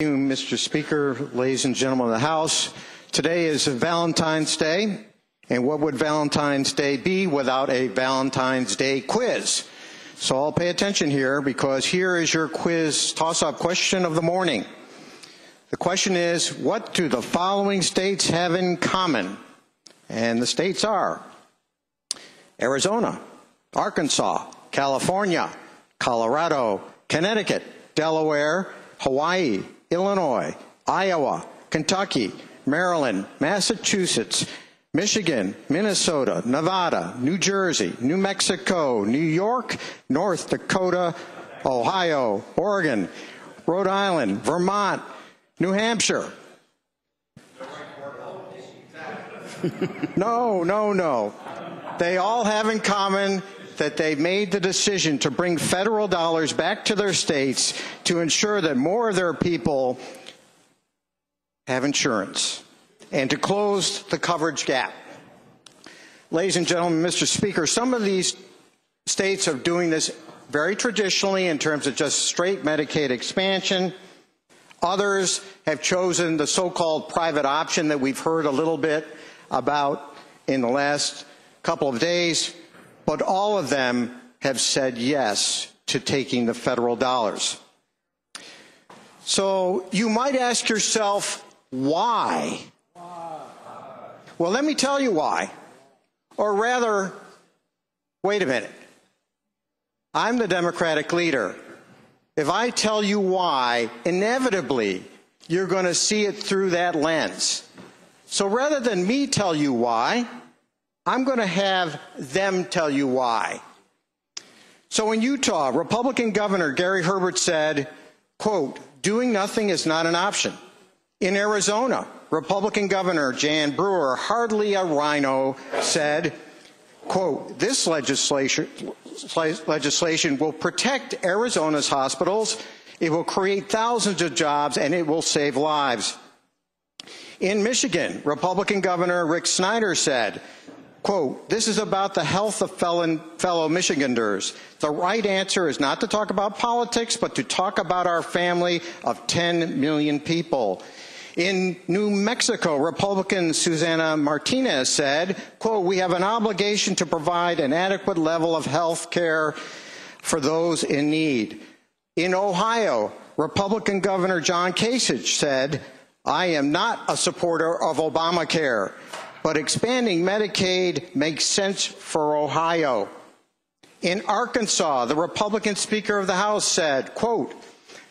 Mr. Speaker, ladies and gentlemen of the House, today is Valentine's Day, and what would Valentine's Day be without a Valentine's Day quiz? So I'll pay attention here, because here is your quiz toss-up question of the morning. The question is, what do the following states have in common? And the states are Arizona, Arkansas, California, Colorado, Connecticut, Delaware, Hawaii, Illinois, Iowa, Kentucky, Maryland, Massachusetts, Michigan, Minnesota, Nevada, New Jersey, New Mexico, New York, North Dakota, Ohio, Oregon, Rhode Island, Vermont, New Hampshire. No. They all have in common that they made the decision to bring federal dollars back to their states to ensure that more of their people have insurance and to close the coverage gap. Ladies and gentlemen, Mr. Speaker, some of these states are doing this very traditionally in terms of just straight Medicaid expansion. Others have chosen the so-called private option that we've heard a little bit about in the last couple of days. But all of them have said yes to taking the federal dollars. So you might ask yourself, why? Well, let me tell you why. Or rather, wait a minute. I'm the Democratic leader. If I tell you why, inevitably, you're going to see it through that lens. So rather than me tell you why, I'm going to have them tell you why. So in Utah, Republican Governor Gary Herbert said, quote, doing nothing is not an option. In Arizona, Republican Governor Jan Brewer, hardly a rhino, said, quote, this legislation will protect Arizona's hospitals, it will create thousands of jobs, and it will save lives. In Michigan, Republican Governor Rick Snyder said, quote, this is about the health of fellow Michiganders. The right answer is not to talk about politics, but to talk about our family of 10 million people. In New Mexico, Republican Susana Martinez said, quote, we have an obligation to provide an adequate level of health care for those in need. In Ohio, Republican Governor John Kasich said, I am not a supporter of Obamacare, but expanding Medicaid makes sense for Ohio. In Arkansas, the Republican Speaker of the House said, quote,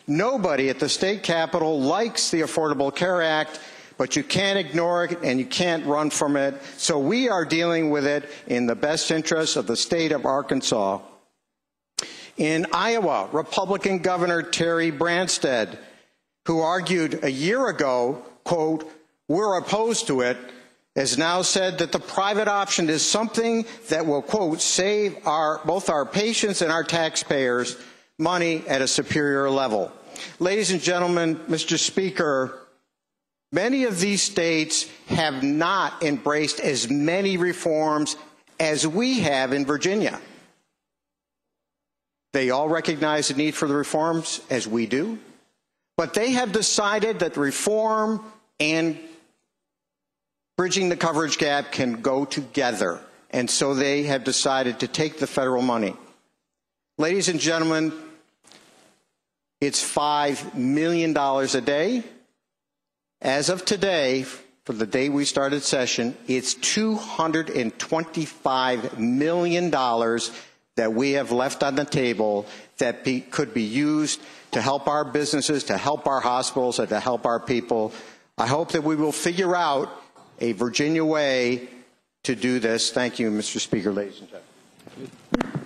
nobody at the state capitol likes the Affordable Care Act, but you can't ignore it and you can't run from it, so we are dealing with it in the best interest of the state of Arkansas. In Iowa, Republican Governor Terry Branstad, who argued a year ago, quote, we're opposed to it, has now said that the private option is something that will, quote, save both our patients and our taxpayers money at a superior level. Ladies and gentlemen, Mr. Speaker, many of these states have not embraced as many reforms as we have in Virginia. They all recognize the need for the reforms, as we do, but they have decided that reform and bridging the coverage gap can go together, and so they have decided to take the federal money. Ladies and gentlemen, it's $5 million a day. As of today, for the day we started session, it's $225 million that we have left on the table that could be used to help our businesses, to help our hospitals, and to help our people. I hope that we will figure out a Virginia way to do this. Thank you, Mr. Speaker, ladies and gentlemen.